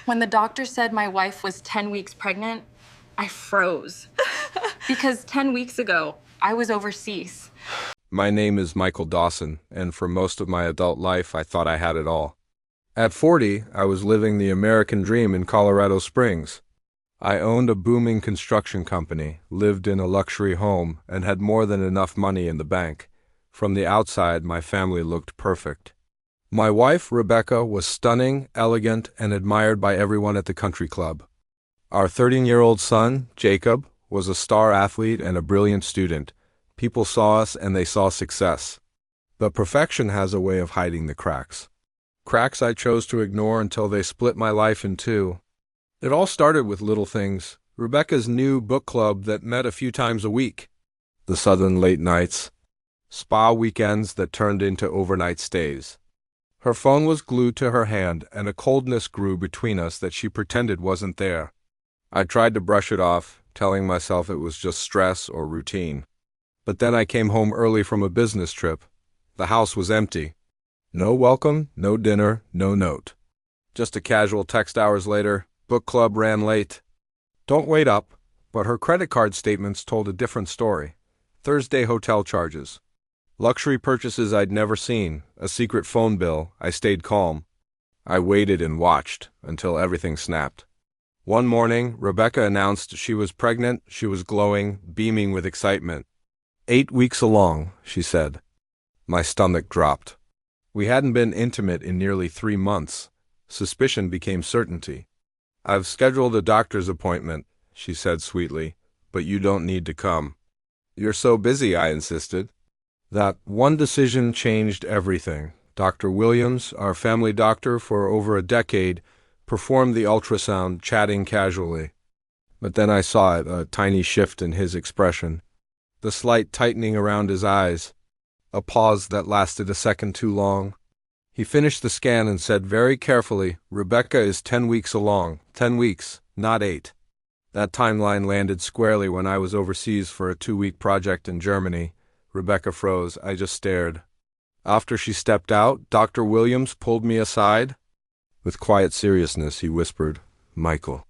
When the doctor said my wife was 10 weeks pregnant, I froze. Because 10 weeks ago, I was overseas. My name is Michael Dawson, and for most of my adult life, I thought I had it all. At 40, I was living the American dream in Colorado Springs. I owned a booming construction company, lived in a luxury home, and had more than enough money in the bank. From the outside, my family looked perfect. My wife, Rebecca, was stunning, elegant, and admired by everyone at the country club. Our 13-year-old son, Jacob, was a star athlete and a brilliant student. People saw us and they saw success. But perfection has a way of hiding the cracks. Cracks I chose to ignore until they split my life in two. It all started with little things. Rebecca's new book club that met a few times a week. The southern late nights. Spa weekends that turned into overnight stays. Her phone was glued to her hand, and a coldness grew between us that she pretended wasn't there. I tried to brush it off, telling myself it was just stress or routine. But then I came home early from a business trip. The house was empty. No welcome, no dinner, no note. Just a casual text hours later, book club ran late. Don't wait up, but her credit card statements told a different story. Thursday hotel charges. Luxury purchases I'd never seen, a secret phone bill. I stayed calm. I waited and watched until everything snapped. One morning, Rebecca announced she was pregnant. She was glowing, beaming with excitement. 8 weeks along, she said. My stomach dropped. We hadn't been intimate in nearly 3 months. Suspicion became certainty. I've scheduled a doctor's appointment, she said sweetly, but you don't need to come. You're so busy, I insisted. That one decision changed everything. Dr. Williams, our family doctor for over a decade, performed the ultrasound, chatting casually. But then I saw it, a tiny shift in his expression, the slight tightening around his eyes, a pause that lasted a second too long. He finished the scan and said very carefully, Rebecca is 10 weeks along. 10 weeks, not 8. That timeline landed squarely when I was overseas for a 2-week project in Germany. Rebecca froze. I just stared. After she stepped out, Dr. Williams pulled me aside. With quiet seriousness, he whispered, Michael,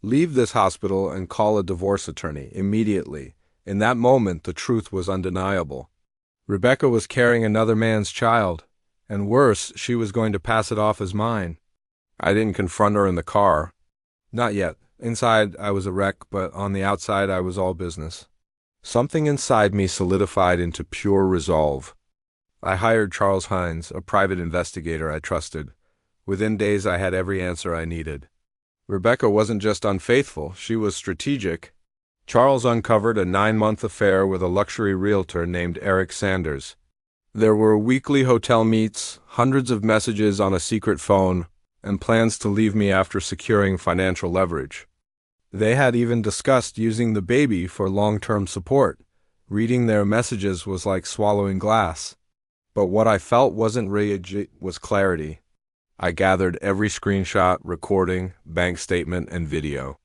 leave this hospital and call a divorce attorney immediately. In that moment, the truth was undeniable. Rebecca was carrying another man's child, and worse, she was going to pass it off as mine. I didn't confront her in the car. Not yet. Inside, I was a wreck, but on the outside, I was all business. Something inside me solidified into pure resolve. I hired Charles Hines, a private investigator I trusted. Within days, I had every answer I needed. Rebecca wasn't just unfaithful, she was strategic. Charles uncovered a 9-month affair with a luxury realtor named Eric Sanders. There were weekly hotel meets, hundreds of messages on a secret phone, and plans to leave me after securing financial leverage. They had even discussed using the baby for long-term support. Reading their messages was like swallowing glass. But what I felt wasn't rage, was clarity. I gathered every screenshot, recording, bank statement, and video.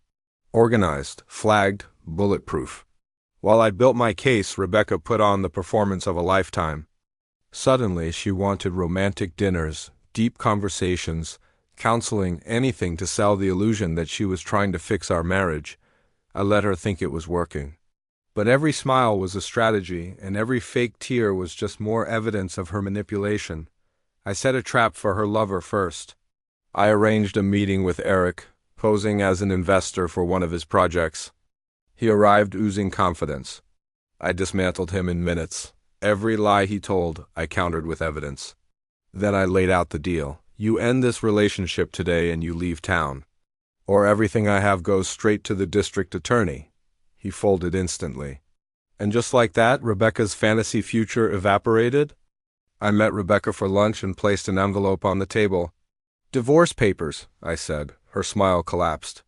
Organized, flagged, bulletproof. While I built my case, Rebecca put on the performance of a lifetime. Suddenly, she wanted romantic dinners, deep conversations, counseling, anything to sell the illusion that she was trying to fix our marriage. I let her think it was working. But every smile was a strategy, and every fake tear was just more evidence of her manipulation. I set a trap for her lover first. I arranged a meeting with Eric, posing as an investor for one of his projects. He arrived oozing confidence. I dismantled him in minutes. Every lie he told, I countered with evidence. Then I laid out the deal. You end this relationship today and you leave town. Or everything I have goes straight to the district attorney. He folded instantly. And just like that, Rebecca's fantasy future evaporated. I met Rebecca for lunch and placed an envelope on the table. Divorce papers, I said. Her smile collapsed.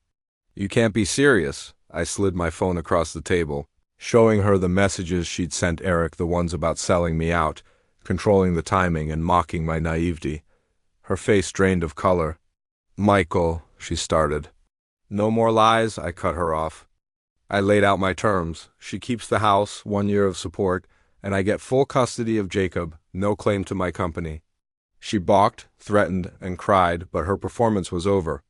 You can't be serious. I slid my phone across the table, showing her the messages she'd sent Eric, the ones about selling me out, controlling the timing and mocking my naivety. Her face drained of color. Michael, she started. No more lies, I cut her off. I laid out my terms. She keeps the house, 1 year of support, and I get full custody of Jacob, no claim to my company. She balked, threatened, and cried, but her performance was over.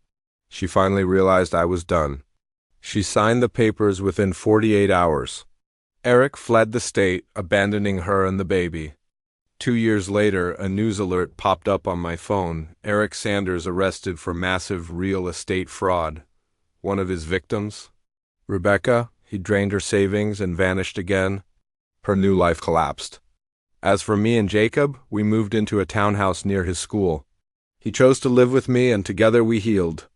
She finally realized I was done. She signed the papers within 48 hours. Eric fled the state, abandoning her and the baby. 2 years later, a news alert popped up on my phone. Eric Sanders arrested for massive real estate fraud. One of his victims, Rebecca, he drained her savings and vanished again. Her new life collapsed. As for me and Jacob, we moved into a townhouse near his school. He chose to live with me and together we healed.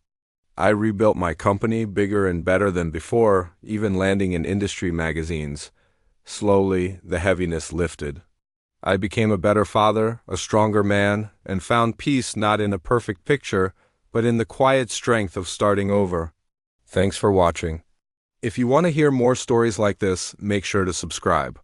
I rebuilt my company bigger and better than before, even landing in industry magazines. Slowly, the heaviness lifted. I became a better father, a stronger man, and found peace not in a perfect picture, but in the quiet strength of starting over. Thanks for watching. If you want to hear more stories like this, make sure to subscribe.